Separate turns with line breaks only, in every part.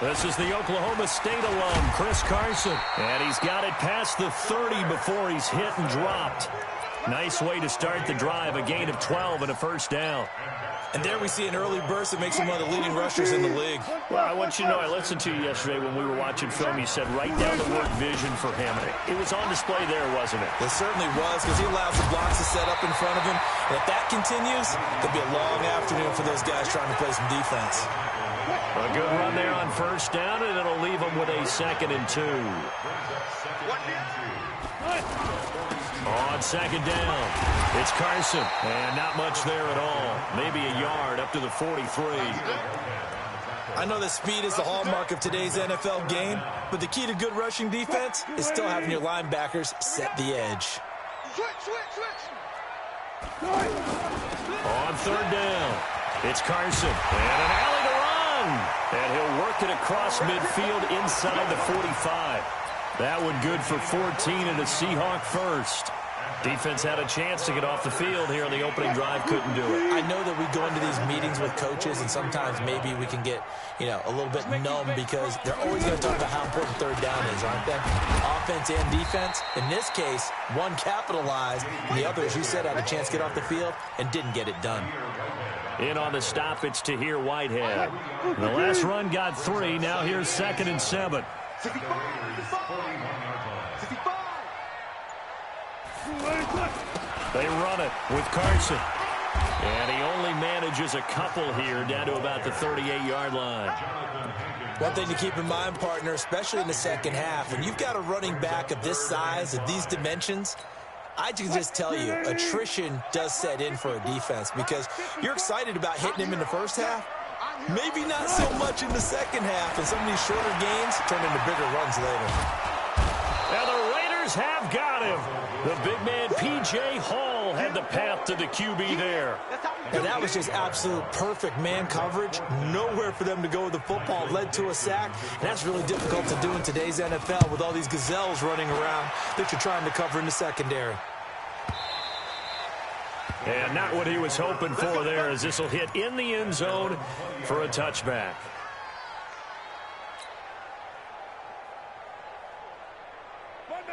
This is the Oklahoma State alum, Chris Carson. And he's got it past the 30 before he's hit and dropped. Nice way to start the drive, a gain of 12 and a first down.
And there we see an early burst that makes him one of the leading rushers in the league.
Well, I want you to know, I listened to you yesterday when we were watching film. You said right down the word vision for him. It was on display there, wasn't it?
It certainly was, because he allows the blocks to set up in front of him. And if that continues, it'll be a long afternoon for those guys trying to play some defense.
A good run there on first down, and it'll leave them with a 2nd and 2. On 2nd down, it's Carson, and not much there at all. Maybe a yard up to the 43.
I know that speed is the hallmark of today's NFL game, but the key to good rushing defense is still having your linebackers set the edge.
On 3rd down, it's Carson, and an alley to run. And he'll work it across midfield inside the 45. That one good for 14 and a Seahawk first. Defense had a chance to get off the field here on the opening drive, couldn't do it.
I know that we go into these meetings with coaches, and sometimes maybe we can get, a little bit numb because they're always going to talk about how important 3rd down is, aren't they? Offense and defense. In this case, one capitalized, and the other, as you said, had a chance to get off the field and didn't get it done.
In on the stop, it's Tahir Whitehead. The last run got 3. Now here's 2nd and 7. They run it with Carson. And he only manages a couple here down to about the 38-yard line.
One thing to keep in mind, partner, especially in the second half, when you've got a running back of this size, of these dimensions, I can just tell you, attrition does set in for a defense because you're excited about hitting him in the first half. Maybe not so much in the second half, and some of these shorter gains turn into bigger runs later.
Now the Raiders have got him. The big man, P.J. Hall, had the path to the QB there.
And that was just absolute perfect man coverage. Nowhere for them to go with the football. Led to a sack. And that's really difficult to do in today's NFL with all these gazelles running around that you're trying to cover in the secondary.
And not what he was hoping for there, as this will hit in the end zone for a touchback.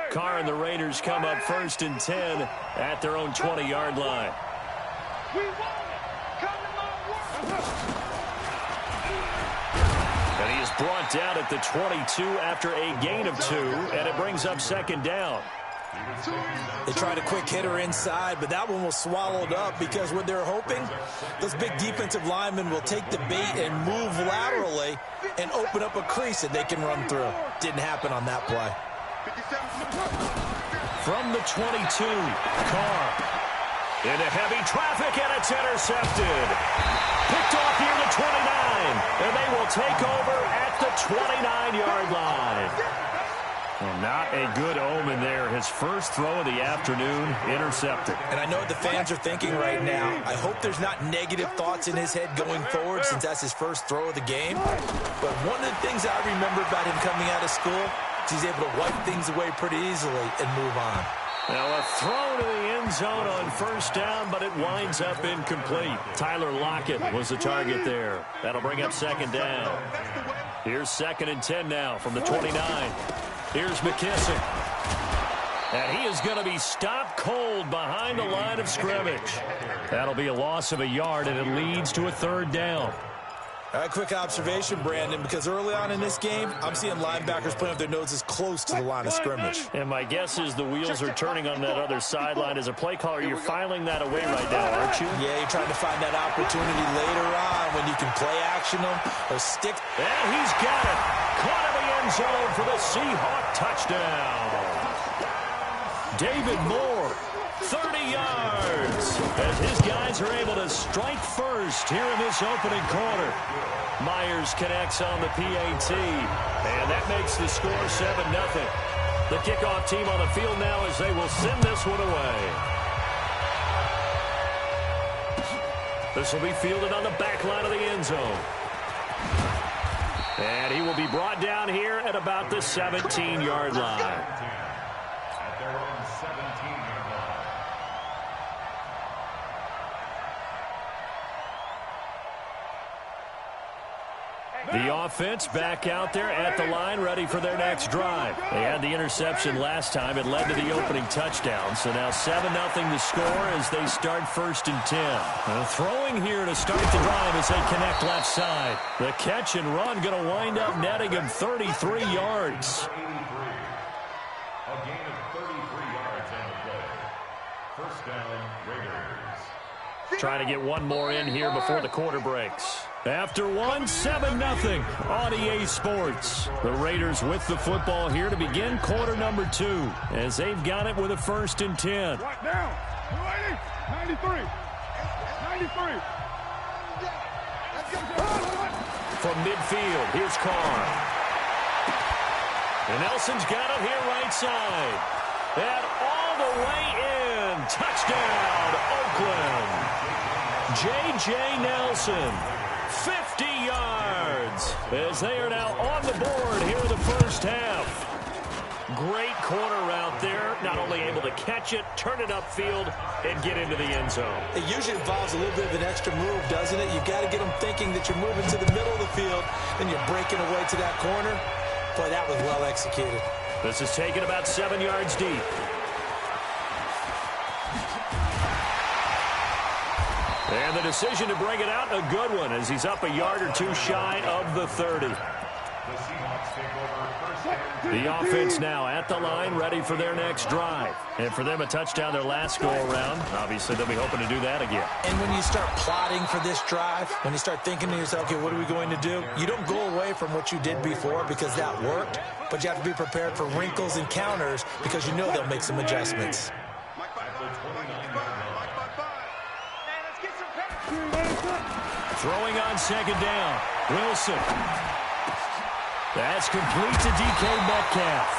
Carr and the Raiders come up 1st and 10 at their own 20-yard line. And he is brought down at the 22 after a gain of 2, and it brings up 2nd down.
They tried a quick hitter inside, but that one was swallowed up because what they're hoping, those big defensive linemen will take the bait and move laterally and open up a crease that they can run through. Didn't happen on that play.
From the 22, Carr into heavy traffic, and it's intercepted. Picked off near the 29, and they will take over at the 29-yard line. Well, not a good omen there. His first throw of the afternoon intercepted.
And I know what the fans are thinking right now. I hope there's not negative thoughts in his head going forward since that's his first throw of the game. But one of the things I remember about him coming out of school is he's able to wipe things away pretty easily and move on.
Now a throw to the end zone on first down, but it winds up incomplete. Tyler Lockett was the target there. That'll bring up 2nd down. Here's 2nd and 10 now from the 29. Here's McKissick. And he is going to be stopped cold behind the line of scrimmage. That'll be a loss of a yard, and it leads to a 3rd down.
All right, quick observation, Brandon, because early on in this game, I'm seeing linebackers putting up their noses close to the line of scrimmage.
And my guess is the wheels are turning on that other sideline. As a play caller, you're filing that away right now, aren't you?
Yeah, you're trying to find that opportunity later on when you can play action them or stick.
And he's got it. Caught in the end zone for the Seahawk touchdown. David Moore, 30 yards, as his guys are able to strike first here in this opening quarter. Myers connects on the PAT, and that makes the score 7-0. The kickoff team on the field now as they will send this one away. This will be fielded on the back line of the end zone. And he will be brought down here at about the 17-yard line. The offense back out there at the line, ready for their next drive. They had the interception last time. It led to the opening touchdown. So now 7-0 the score as they start 1st and 10. Throwing here to start the drive as they connect left side. The catch and run going to wind up netting him 33 yards.
A gain of 33 yards on the play. First down, Raiders.
Trying to get one more in here before the quarter breaks. After one, 7-0 on EA Sports. The Raiders with the football here to begin quarter number 2 as they've got it with a 1st and 10.
Right now, 93.
From midfield, here's Carr. And Nelson's got it here right side. And all the way in. Touchdown, Oakland. J.J. Nelson. 50 yards as they are now on the board here in the first half. Great corner route there. Not only able to catch it, turn it upfield, and get into the end zone.
It usually involves a little bit of an extra move, doesn't it? You've got to get them thinking that you're moving to the middle of the field, and you're breaking away to that corner. Boy, that was well executed.
This is taken about 7 yards deep. And the decision to bring it out, a good one, as he's up a yard or two shy of the 30. The offense now at the line, ready for their next drive. And for them, a touchdown their last go-around. Obviously, they'll be hoping to do that again.
And when you start plotting for this drive, when you start thinking to yourself, okay, what are we going to do? You don't go away from what you did before because that worked, but you have to be prepared for wrinkles and counters because you know they'll make some adjustments.
Throwing on 2nd down. Wilson. That's complete to DK Metcalf.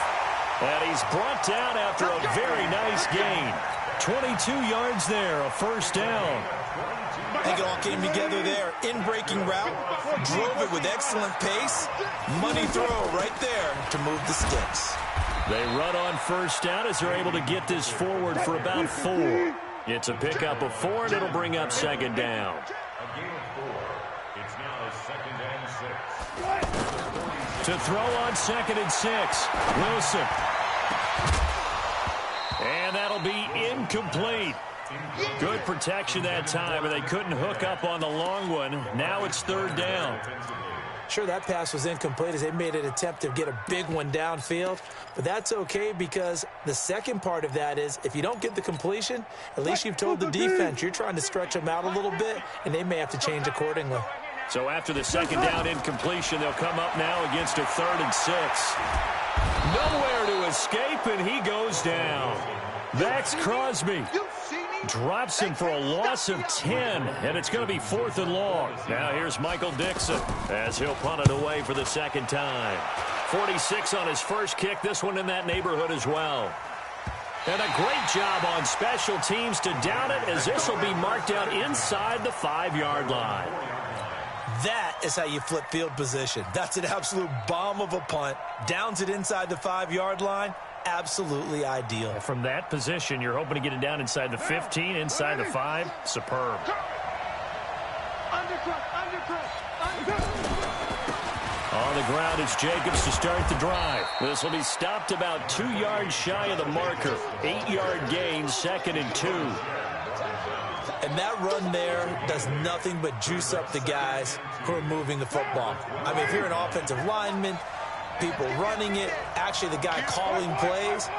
And he's brought down after a very nice gain. 22 yards there, a 1st down.
I think it all came together there. In-breaking route, drove it with excellent pace. Money throw right there to move the sticks.
They run on 1st down as they're able to get this forward for about 4. It's a pickup of 4, and it'll bring up 2nd down.
A gain of 4. It's now 2nd and 6.
To throw on 2nd and 6. Wilson. And that'll be incomplete. Good protection that time, and they couldn't hook up on the long one. Now it's 3rd down.
Sure, that pass was incomplete as they made an attempt to get a big one downfield. But that's okay because the second part of that is if you don't get the completion, at least you've told the defense you're trying to stretch them out a little bit, and they may have to change accordingly.
So after the 2nd down incompletion, they'll come up now against a 3rd and 6. Nowhere to escape, and he goes down. Max Crosby drops him for a loss of 10, and it's going to be 4th and long. Now here's Michael Dixon as he'll punt it away for the 2nd time. 46 on his first kick, this one in that neighborhood as well. And a great job on special teams to down it as this will be marked out inside the 5-yard line.
That is how you flip field position. That's an absolute bomb of a punt. Downs it inside the 5-yard line. Absolutely ideal.
From that position, you're hoping to get it down inside the 15, inside the 5. Superb. On the ground, it's Jacobs to start the drive. This will be stopped about 2 yards shy of the marker. 8-yard gain, 2nd and 2.
And that run there does nothing but juice up the guys who are moving the football. I mean, if you're an offensive lineman, people running it, actually the guy calling plays,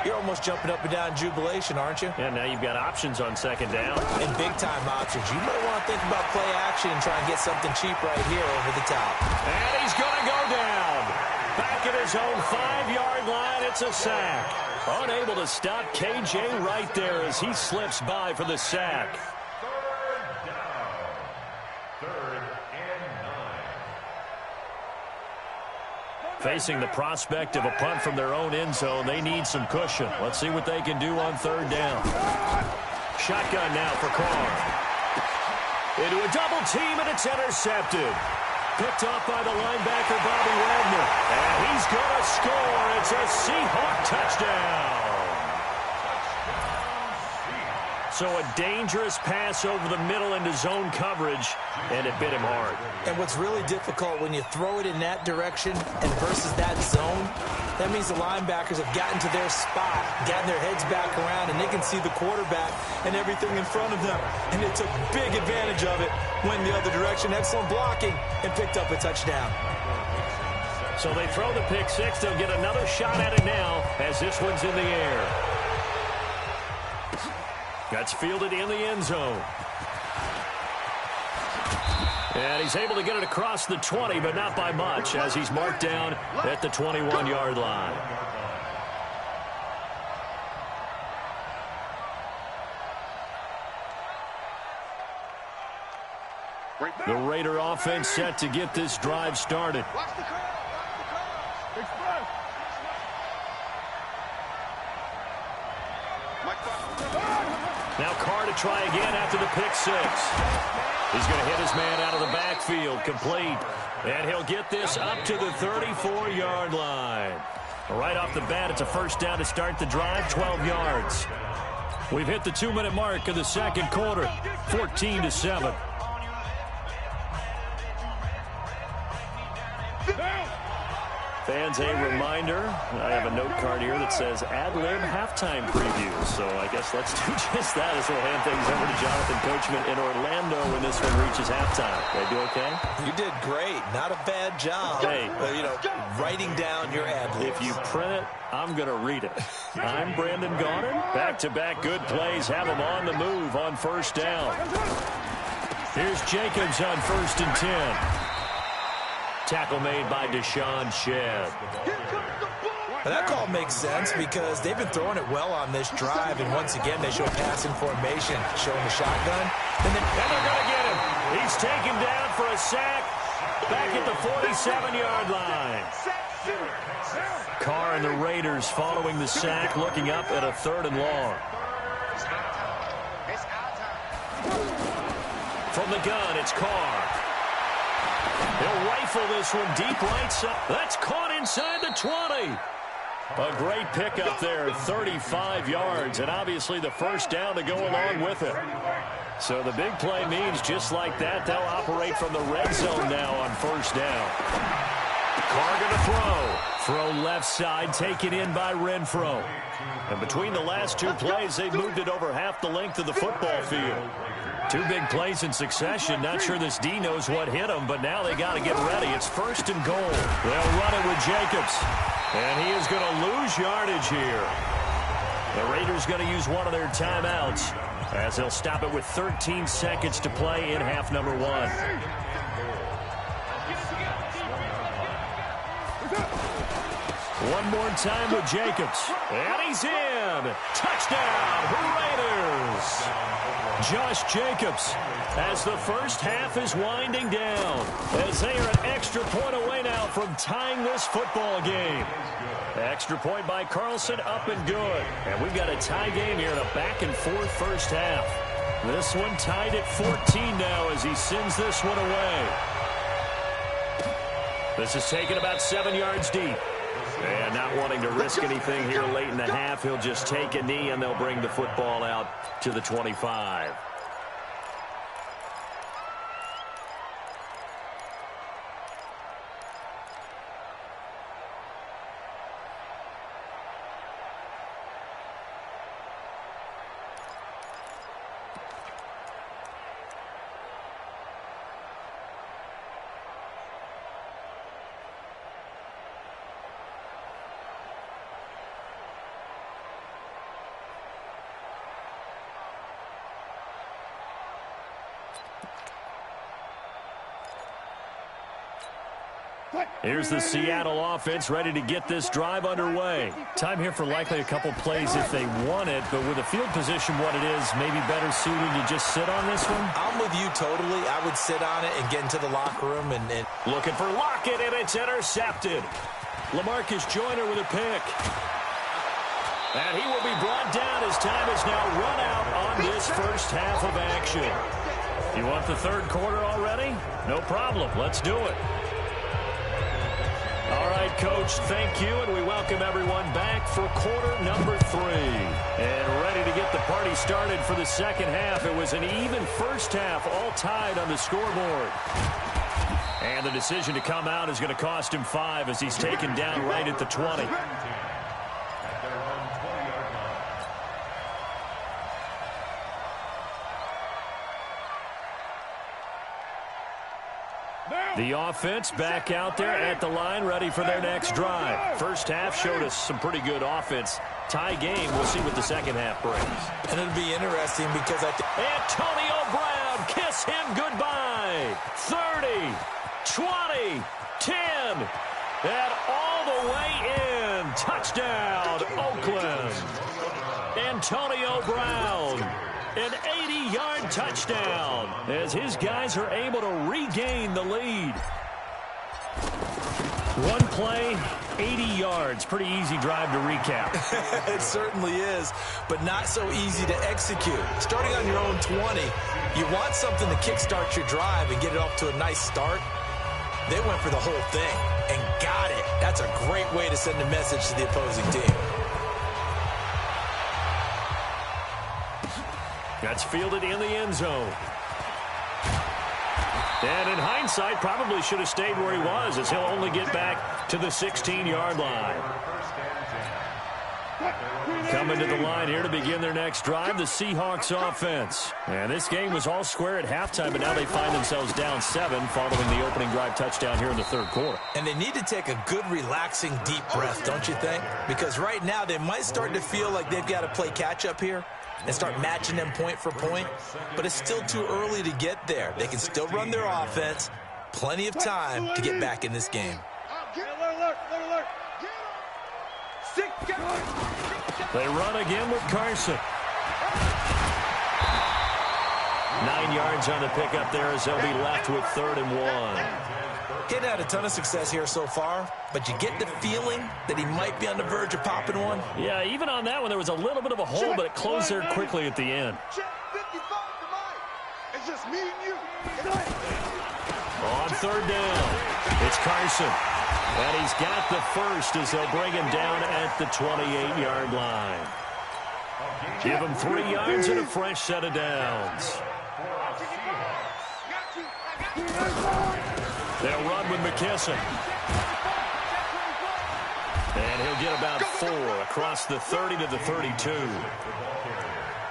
you're almost jumping up and down in jubilation, aren't you?
Yeah, now you've got options on 2nd down.
And big-time options. You might want to think about play action and try and get something cheap right here over the top.
And he's going to go down. Back at his own 5-yard line, it's a sack. Unable to stop KJ right there as he slips by for the sack.
3rd and 9.
Facing the prospect of a punt from their own end zone, they need some cushion. Let's see what they can do on 3rd down. Shotgun now for Carr. Into a double team, and it's intercepted. Picked off by the linebacker, Bobby Wagner. And he's going to score. It's a Seahawk touchdown. So a dangerous pass over the middle into zone coverage, and it bit him hard.
And what's really difficult when you throw it in that direction and versus that zone, that means the linebackers have gotten to their spot, gotten their heads back around, and they can see the quarterback and everything in front of them. And they took big advantage of it, went the other direction, excellent blocking, and picked up a touchdown.
So they throw the pick six. They'll get another shot at it now as this one's in the air. That's fielded in the end zone. And he's able to get it across the 20, but not by much, as he's marked down at the 21-yard line. The Raider offense set to get this drive started. Now Carr to try again after the pick six. He's going to hit his man out of the backfield, complete. And he'll get this up to the 34-yard line. Right off the bat, it's a first down to start the drive, 12 yards. We've hit the 2-minute mark of the second quarter, 14-7. Fans, a reminder, I have a note card here that says ad-lib halftime preview. So I guess let's do just that as we'll hand things over to Jonathan Coachman in Orlando when this one reaches halftime. Did I do okay?
You did great. Not a bad job.
Hey.
Writing down your ad-libs.
If you print it, I'm going to read it. I'm Brandon Gaudin. Back-to-back good plays. Have them on the move on first down. Here's Jacobs on 1st and 10. Tackle made by Deshaun Shedd.
That call makes sense because they've been throwing it well on this drive, and once again they show passing formation, showing the shotgun. And they're going
to get him. He's taken down for a sack back at the 47-yard line. Carr and the Raiders following the sack, looking up at a 3rd and long. From the gun, it's Carr. He'll rifle this one deep right side. That's caught inside the 20. A great pickup there, 35 yards, and obviously the first down to go along with it. So the big play means just like that, they'll operate from the red zone now on first down. Carr going to throw. Throw left side, taken in by Renfro. And between the last two plays, they've moved it over half the length of the football field. Two big plays in succession. Not sure this D knows what hit him, but now they got to get ready. It's 1st and goal. They'll run it with Jacobs. And he is going to lose yardage here. The Raiders going to use one of their timeouts as they'll stop it with 13 seconds to play in half number 1. One more time with Jacobs. And he's in. Touchdown, Raiders. Josh Jacobs as the first half is winding down as they are an extra point away now from tying this football game. Extra point by Carlson, up and good. And we've got a tie game here in a back-and-forth first half. This one tied at 14 now as he sends this one away. This is taken about 7 yards deep. And not wanting to risk anything here late in the half, he'll just take a knee and they'll bring the football out to the 25. Here's the Seattle offense ready to get this drive underway. Time here for likely a couple plays if they want it, but with the field position what it is, maybe better suited to just sit on this one?
I'm with you totally. I would sit on it and get into the locker room. and
Looking for Lockett, and it's intercepted. LaMarcus Joyner with a pick. And he will be brought down as time is now run out on this first half of action. You want the third quarter already? No problem. Let's do it. All right, Coach, thank you, and we welcome everyone back for quarter number 3. And ready to get the party started for the second half. It was an even first half, all tied on the scoreboard. And the decision to come out is going to cost him 5 as he's taken down right at the 20. The offense back out there at the line, ready for their next drive. First half showed us some pretty good offense. Tie game. We'll see what the second half brings.
And it'll be interesting because I think
Antonio Brown, kiss him goodbye. 30, 20, 10, and all the way in. Touchdown, Oakland. Antonio Brown. An 80-yard touchdown as his guys are able to regain the lead. One play, 80 yards. Pretty easy drive to recap.
It certainly is, but not so easy to execute. Starting on your own 20, you want something to kickstart your drive and get it off to a nice start. They went for the whole thing and got it. That's a great way to send a message to the opposing team.
That's fielded in the end zone. And in hindsight, probably should have stayed where he was as he'll only get back to the 16-yard line. Coming to the line here to begin their next drive, the Seahawks offense. And this game was all square at halftime, but now they find themselves down 7 following the opening drive touchdown here in the third quarter.
And they need to take a good, relaxing, deep breath, don't you think? Because right now they might start to feel like they've got to play catch-up here and start matching them point for point, but it's still too early to get there. They can still run their offense. Plenty of time to get back in this game.
They run again with Carson. 9 yards on the pickup there as they'll be left with 3rd and 1.
He's had a ton of success here so far, but you get the feeling that he might be on the verge of popping one.
Yeah, even on that one, there was a little bit of a hole, but it closed there quickly at the end. On 3rd down, it's Carson. And he's got the first as they'll bring him down at the 28-yard line. Give him 3 yards and a fresh set of downs. They'll run with McKesson. And he'll get about 4 across the 30 to the 32.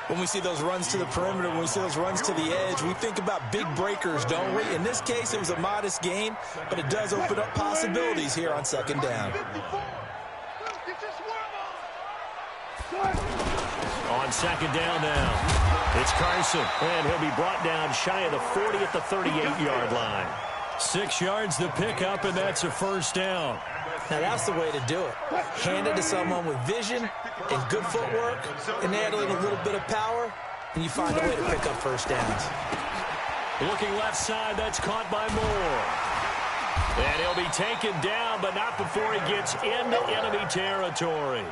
When we see those runs to the perimeter, when we see those runs to the edge, we think about big breakers, don't we? In this case, it was a modest gain, but it does open up possibilities here on 2nd down.
On 2nd down now, it's Carson, and he'll be brought down shy of the 40 at the 38-yard line. 6 yards the pickup, and that's a first down.
Now, that's the way to do it. Hand it to someone with vision and good footwork, and add in a little bit of power, and you find a way to pick up first downs.
Looking left side, that's caught by Moore. And he'll be taken down, but not before he gets into enemy territory.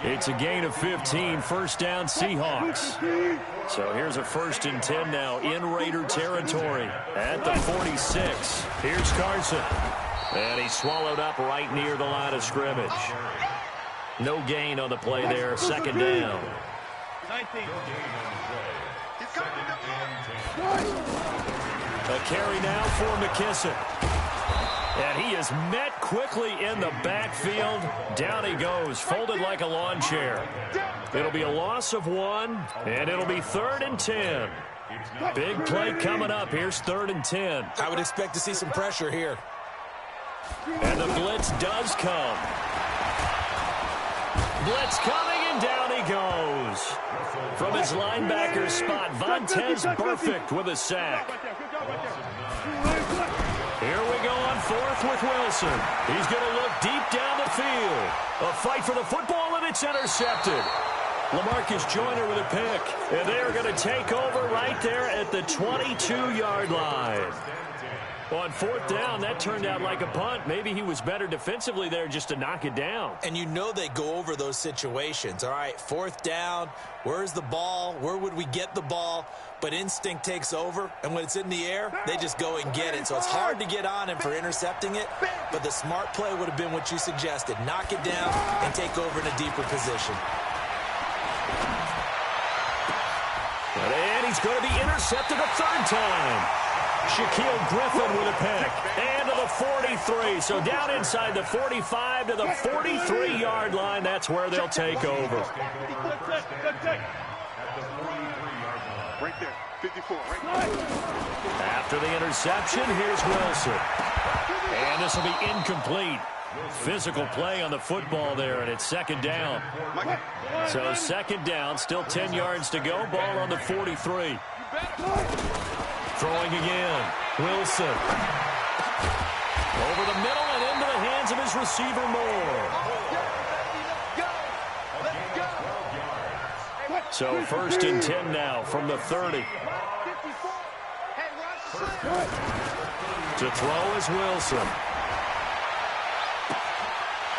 It's a gain of 15, first down Seahawks. So here's a 1st and 10 now in Raider territory at the 46. Here's Carson. And he's swallowed up right near the line of scrimmage. No gain on the play there, 2nd down. A carry now for McKesson. And he is met quickly in the backfield. Down he goes, folded like a lawn chair. It'll be a loss of 1, and it'll be 3rd and 10. Big play coming up. Here's 3rd and 10.
I would expect to see some pressure here.
And the blitz does come. Blitz coming, and down he goes. From his linebacker spot, Vontaze Burfict with a sack. Here we go on 4th with Wilson. He's going to look deep down the field. A fight for the football, and it's intercepted. LaMarcus Joyner with a pick. And they are going to take over right there at the 22-yard line. On fourth down, that turned out like a punt. Maybe he was better defensively there just to knock it down.
And you know they go over those situations. All right, fourth down, where's the ball? Where would we get the ball? But instinct takes over, and when it's in the air, they just go and get it. So it's hard to get on him for intercepting it, but the smart play would have been what you suggested. Knock it down and take over in a deeper position.
And he's going to be intercepted a third time. Shaquille Griffin with a pick. And to the 43. So down inside the 45 to the 43-yard line. That's where they'll take over.
Right there, 54. Right
After the interception, here's Wilson. And this will be incomplete. Physical play on the football there, and it's second down. So second down, still 10 yards to go. Ball on the 43. Throwing again. Wilson. Over the middle and into the hands of his receiver, Moore. So first and 10 now from the 30. To throw is Wilson.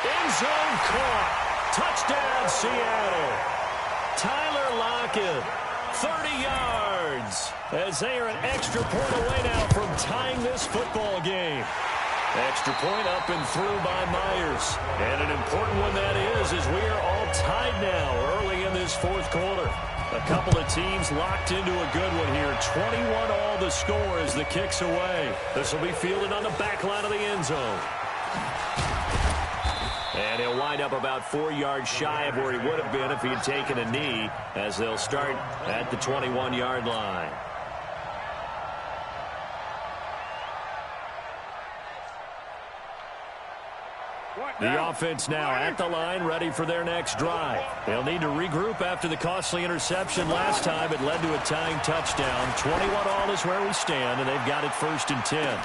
End zone caught. Touchdown, Seattle. Tyler Lockett, 30 yards. As they are an extra point away now from tying this football game. Extra point up and through by Myers. And an important one that is we are all tied now early in this fourth quarter. A couple of teams locked into a good one here. 21 all the score as the kick's away. This will be fielded on the back line of the end zone. And he'll wind up about 4 yards shy of where he would have been if he had taken a knee, as they'll start at the 21-yard line. The offense now at the line, ready for their next drive. They'll need to regroup after the costly interception last time. It led to a tying touchdown. 21 all is where we stand, and they've got it first and 10.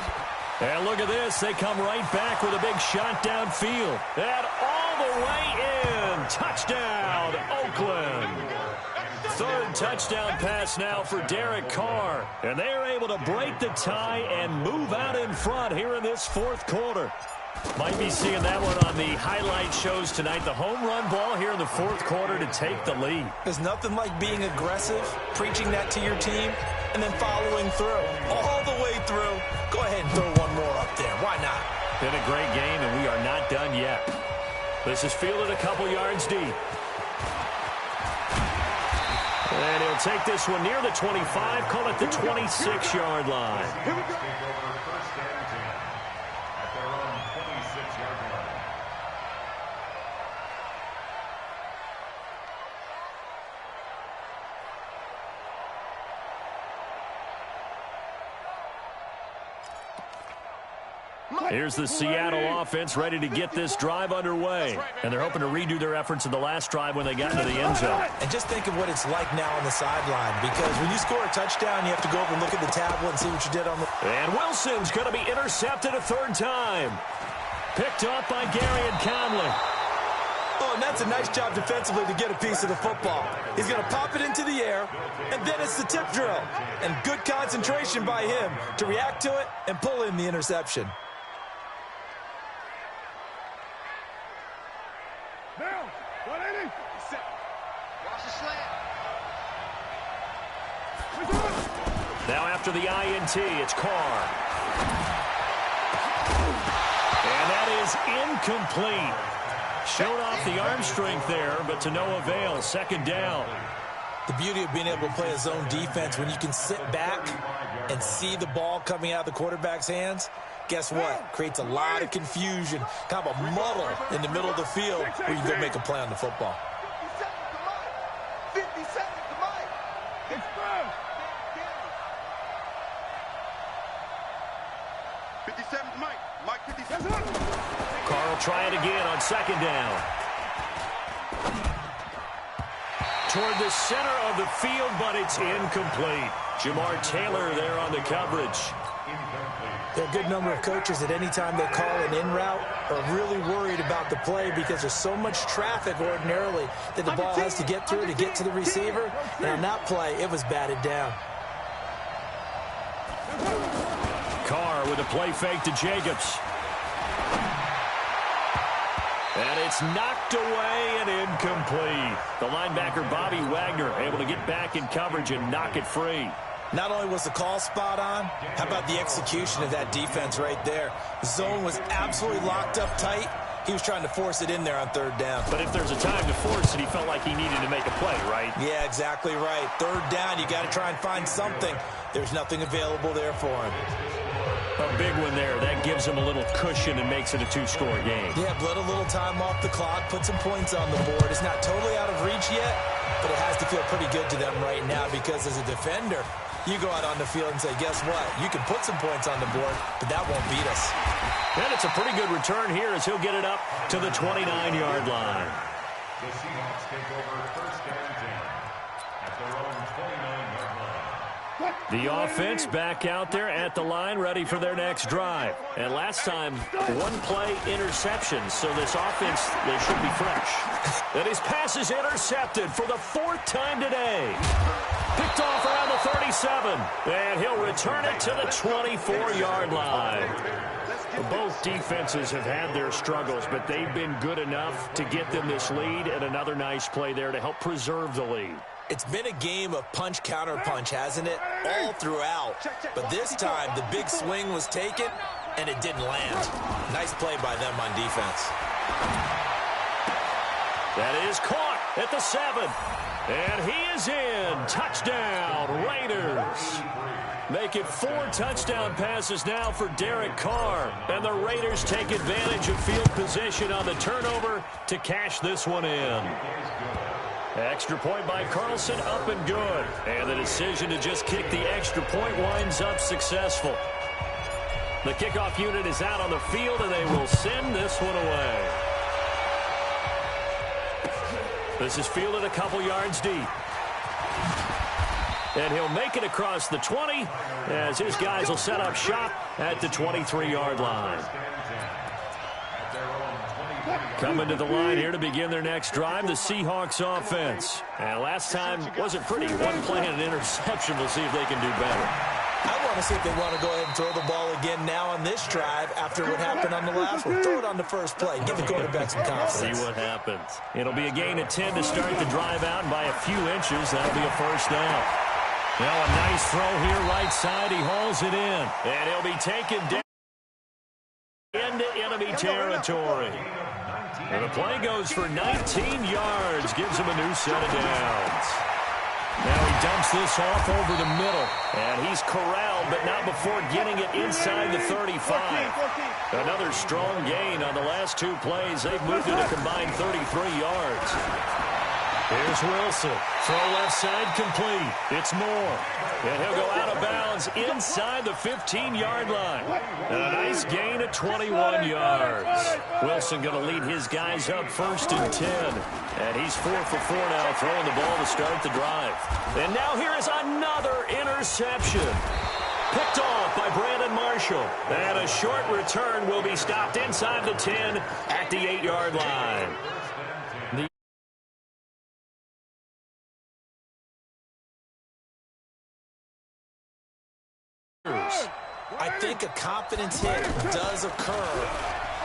And look at this. They come right back with a big shot downfield. And all the way in. Touchdown, Oakland. Third touchdown pass now for Derek Carr. And they are able to break the tie and move out in front here in this fourth quarter. Might be seeing that one on the highlight shows tonight. The home run ball here in the fourth quarter to take the lead.
There's nothing like being aggressive, preaching that to your team, and then following through. All the way through. Go ahead and throw one more up there. Why not?
Been a great game, and we are not done yet. This is fielded a couple yards deep. And he'll take this one near the 25, call it the 26-yard line.
Here we go. First and 10 at their own 26-yard line.
Here's the Seattle offense ready to get this drive underway. And they're hoping to redo their efforts in the last drive when they got into the end zone.
And just think of what it's like now on the sideline, because when you score a touchdown, you have to go over and look at the tablet and see what you did on the...
And Wilson's going to be intercepted a third time. Picked up by Gary and Conley.
Oh, and that's a nice job defensively to get a piece of the football. He's going to pop it into the air, and then it's the tip drill. And good concentration by him to react to it and pull in the interception.
Down. 180.
Watch the slant.
Now after the INT, it's Carr. And that is incomplete. Showed off the arm strength there, but to no avail. Second down.
The beauty of being able to play a zone defense when you can sit back and see the ball coming out of the quarterback's hands, guess what? Creates a lot of confusion, kind of a muddle in the middle of the field where you can go make a play on the football.
50 seconds to Mike.
Express.
57 to Mike. Mike 57.
Carr will try it again on second down. Toward the center of the field, but it's incomplete. Jamar Taylor there on the coverage.
There are a good number of coaches at any time they call an in route are really worried about the play because there's so much traffic ordinarily that the ball has to get through to get to the receiver. And on that play, it was batted down.
Carr with the play fake to Jacobs. And it's knocked away and incomplete. The linebacker, Bobby Wagner, able to get back in coverage and knock it free.
Not only was the call spot on, how about the execution of that defense right there? The zone was absolutely locked up tight. He was trying to force it in there on third down.
But if there's a time to force it, he felt like he needed to make a play, right?
Yeah, exactly right. Third down, you got to try and find something. There's nothing available there for him.
A big one there. That gives him a little cushion and makes it a two-score game.
Yeah, bled a little time off the clock, put some points on the board. It's not totally out of reach yet, but it has to feel pretty good to them right now because as a defender, you go out on the field and say, guess what? You can put some points on the board, but that won't beat us.
And it's a pretty good return here as he'll get it up to the 29-yard line.
The Seahawks take over first and 10 at their own 29-yard line.
The offense back out there at the line, ready for their next drive. And last time, one play interception, so this offense, they should be fresh. And his pass is intercepted for the fourth time today. Picked off around the 37, and he'll return it to the 24-yard line. Both defenses have had their struggles, but they've been good enough to get them this lead, and another nice play there to help preserve the lead.
It's been a game of punch-counter-punch, hasn't it? All throughout. But this time, the big swing was taken, and it didn't land. Nice play by them on defense.
That is caught at the 7. And he is in. Touchdown, Raiders. Make it 4 touchdown passes now for Derek Carr. And the Raiders take advantage of field position on the turnover to cash this one in. Extra point by Carlson, up and good. And the decision to just kick the extra point winds up successful. The kickoff unit is out on the field, and they will send this one away. This is fielded a couple yards deep. And he'll make it across the 20 as his guys will set up shop at the 23-yard line. Coming to the line here to begin their next drive, the Seahawks offense. And last time wasn't pretty. One play and an interception. We'll see if they can do better.
I want to see if they want to go ahead and throw the ball again now on this drive after what happened on the last one. Throw it on the first play. Give the quarterback some confidence.
See what happens. It'll be a gain of 10 to start the drive out, and by a few inches, that'll be a first down. Now a nice throw here right side. He hauls it in, and he'll be taken down into enemy territory. And the play goes for 19 yards, gives him a new set of downs. Now he dumps this off over the middle, and he's corralled, but not before getting it inside the 35. Another strong gain on the last two plays. They've moved it a combined 33 yards. Here's Wilson. Throw left side complete. It's Moore. And he'll go out of bounds inside the 15-yard line. And a nice gain of 21 yards. Wilson going to lead his guys up first and 10. And he's 4 for 4 now, throwing the ball to start the drive. And now here is another interception. Picked off by Brandon Marshall. And a short return will be stopped inside the 10 at the 8-yard line.
I think a confidence hit does occur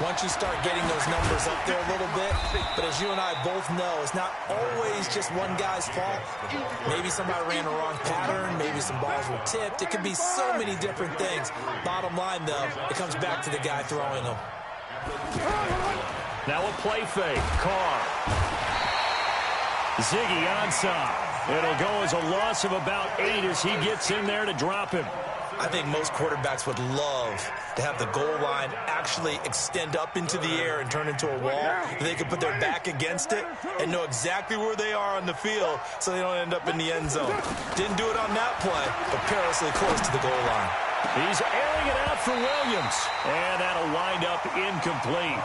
once you start getting those numbers up there a little bit. But as you and I both know, it's not always just one guy's fault. Maybe somebody ran a wrong pattern. Maybe some balls were tipped. It could be so many different things. Bottom line, though, it comes back to the guy throwing them.
Now a play fake. Carr. Ziggy onside. It'll go as a loss of about 8 as he gets in there to drop him.
I think most quarterbacks would love to have the goal line actually extend up into the air and turn into a wall. They can put their back against it and know exactly where they are on the field so they don't end up in the end zone. Didn't do it on that play, but perilously close to the goal line.
He's airing it out for Williams, and that'll wind up incomplete.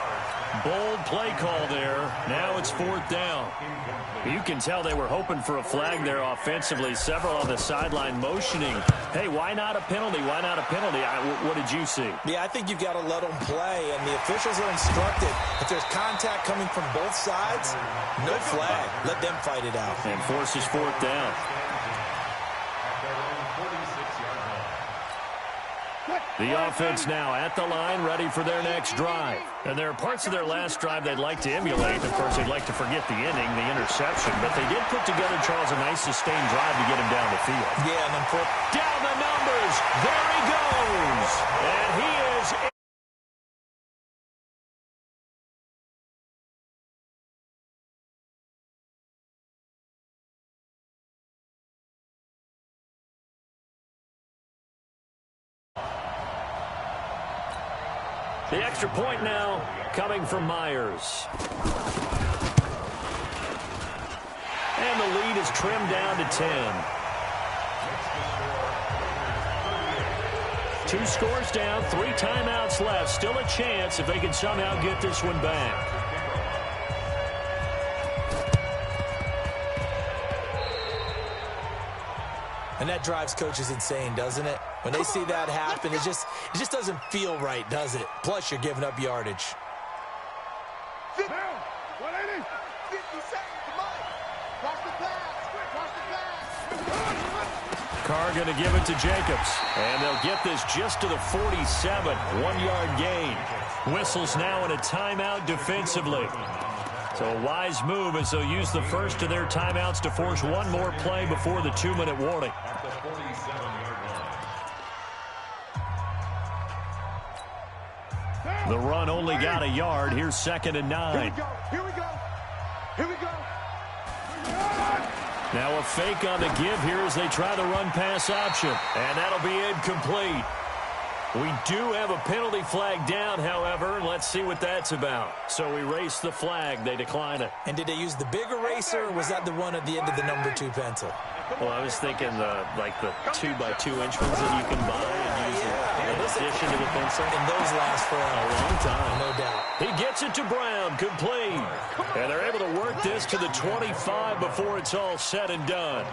Bold play call there. Now it's 4th down. You can tell they were hoping for a flag there offensively. Several on the sideline motioning. Hey, why not a penalty? Why not a penalty? What did you see?
Yeah, I think you've got to let them play, and the officials are instructed. If there's contact coming from both sides, no flag. Let them fight it out.
And forces 4th down.
At their own 46-yard line.
The offense now at the line, ready for their next drive. And there are parts of their last drive they'd like to emulate. Of course, they'd like to forget the inning, the interception. But they did put together, Charles, a nice sustained drive to get him down the field.
Yeah, and then
down the numbers. There he goes. And he is... The extra point now coming from Myers. And the lead is trimmed down to 10. 2 scores down, 3 timeouts left. Still a chance if they can somehow get this one back.
And that drives coaches insane, doesn't it? When they see that happen, it just doesn't feel right, does it? Plus, you're giving up yardage.
50 seconds to Mike. Watch the pass. Watch the pass.
Carr going to give it to Jacobs. And they'll get this just to the 47. 1-yard gain. Whistles now in a timeout defensively. So a wise move as they'll use the first of their timeouts to force one more play before the 2-minute warning. The run only got a yard. Here's 2nd and 9.
Here we go. Here we go.
Now a fake on the give here as they try the run-pass option. And that'll be incomplete. We do have a penalty flag down, however, and let's see what that's about. So we race the flag. They decline it.
And did they use the big eraser, or was that the one at the end of the number 2 pencil?
Well, I was thinking the 2x2-inch ones that you can buy and use in addition to the pencil.
And those last for a
long time.
No doubt.
He gets it to Brown, complete. And they're able to work this to the 25 before it's all said and done.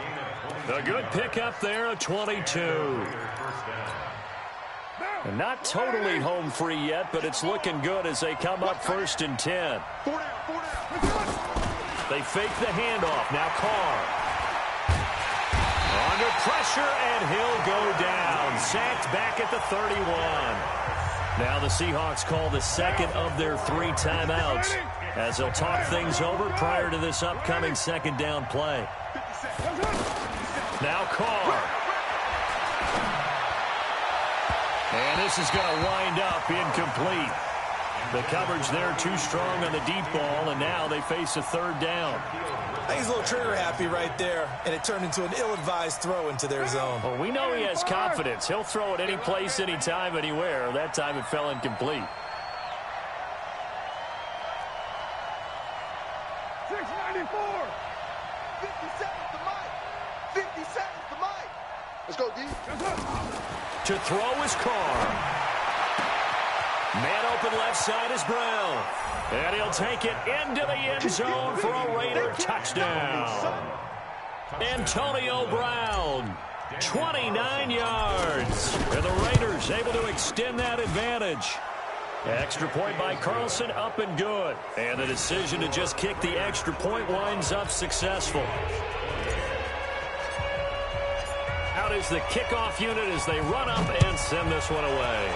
A good pickup there, a 22. And not totally home free yet, but it's looking good as they come up 1st and 10. They fake the handoff. Now Carr. Under pressure, and he'll go down. Sacked back at the 31. Now the Seahawks call the second of their 3 timeouts as they'll talk things over prior to this upcoming 2nd down play. Now Carr. And this is going to wind up incomplete. The coverage there too strong on the deep ball, and now they face a 3rd down.
I think he's a little trigger happy right there, and it turned into an ill-advised throw into their zone.
Well, we know he has confidence. He'll throw it any place, anytime, anywhere. That time it fell incomplete.
694.
50 seconds to Mike. 50 seconds to Mike. Let's go, D.
To throw is Carr. Man open left side is Brown. And he'll take it into the end zone for a Raider touchdown. Antonio Brown, 29 yards. And the Raiders able to extend that advantage. Extra point by Carlson, up and good. And the decision to just kick the extra point winds up successful. Out is the kickoff unit as they run up and send this one away.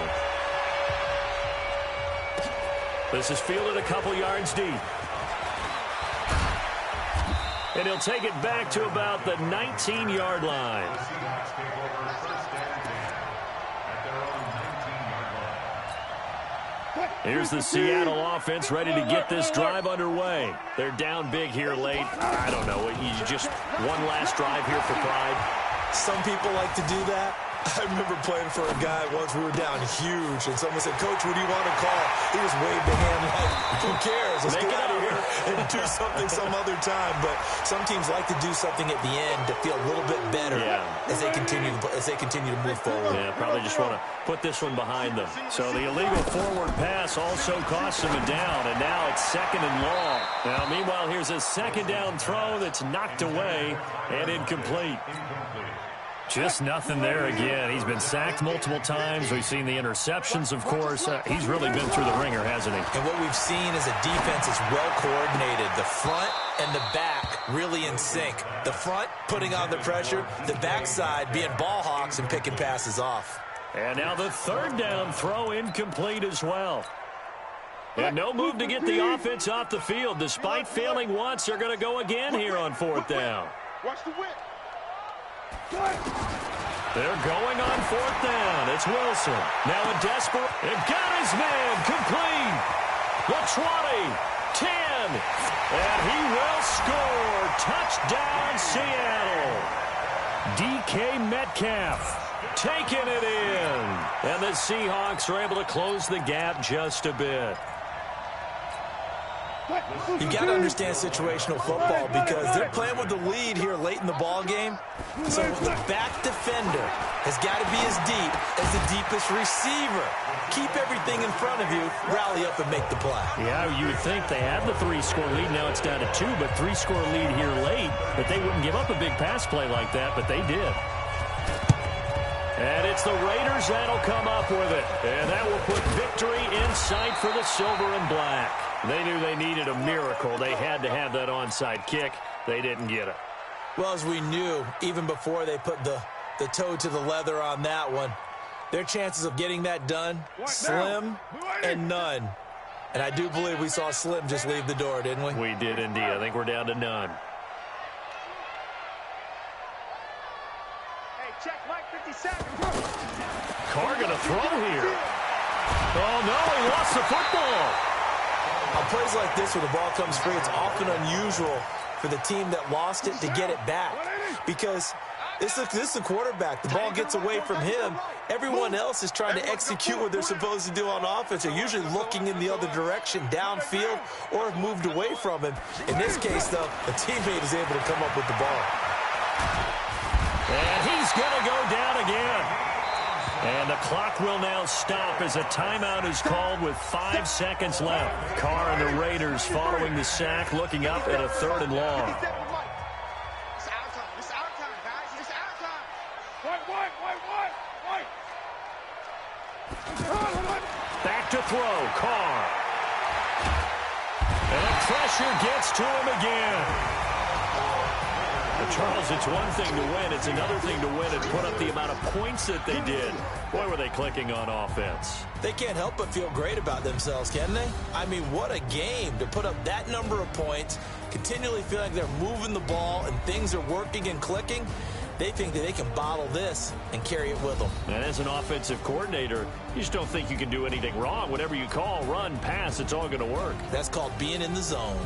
This is fielded a couple yards deep. And he'll take it back to about the 19-yard line. Here's the Seattle offense ready to get this drive underway. They're down big here late. I don't know. You just one last drive here for pride.
Some people like to do that. I remember playing for a guy once. We were down huge, and someone said, "Coach, what do you want to call?" He just waved a hand like, "Who cares? Let's get out of here and do something some other time." But some teams like to do something at the end to feel a little bit better as they continue to move forward.
Yeah, probably just want to put this one behind them. So the illegal forward pass also costs them a down, and now it's 2nd and long. Now, meanwhile, here's a 2nd down throw that's knocked away and incomplete. Just nothing there again. He's been sacked multiple times. We've seen the interceptions, of course. He's really been through the ringer, hasn't he?
And what we've seen is a defense that's well coordinated. The front and the back really in sync. The front putting on the pressure, the backside being ball hawks and picking passes off.
And now the third down throw incomplete as well. And no move to get the offense off the field. Despite failing once, they're going to go again here on fourth down.
Watch the whip.
They're going on fourth down. It's Wilson. Now a desperate. It got his man. Complete. The 20. 10. And he will score. Touchdown, Seattle. DK Metcalf taking it in. And the Seahawks are able to close the gap just a bit.
You got to understand situational football because they're playing with the lead here late in the ball game. So the back defender has got to be as deep as the deepest receiver. Keep everything in front of you, rally up and make the play.
Yeah, you would think they had the 3-score lead. Now it's down to 2, but 3-score lead here late. But they wouldn't give up a big pass play like that, but they did. And it's the Raiders that'll come up with it. And that will put victory in sight for the silver and black. They knew they needed a miracle. They had to have that onside kick. They didn't get it.
Well, as we knew, even before they put the toe to the leather on that one, their chances of getting that done, slim and none. And I do believe we saw Slim just leave the door, didn't we?
We did indeed. I think we're down to none.
Hey, check Mike, 50 seconds.
Carr going to throw here. Oh, no, he lost the football.
On plays like this where the ball comes free, it's often unusual for the team that lost it to get it back. Because this is the quarterback. The ball gets away from him. Everyone else is trying to execute what they're supposed to do on offense. They're usually looking in the other direction, downfield, or have moved away from him. In this case, though, a teammate is able to come up with the ball.
And he's going to go down again. And the clock will now stop as a timeout is called with 5 seconds left. Carr and the Raiders following the sack, looking up at a 3rd and long.
It's our time. It's our time, guys. It's our time. Wait.
Back to throw, Carr. And pressure gets to him again. Charles, it's one thing to win. It's another thing to win and put up the amount of points that they did. Boy, were they clicking on offense.
They can't help but feel great about themselves, can they? I mean, what a game to put up that number of points, continually feel like they're moving the ball and things are working and clicking. They think that they can bottle this and carry it with them.
And as an offensive coordinator, you just don't think you can do anything wrong. Whatever you call, run, pass, it's all going to work.
That's called being in the zone.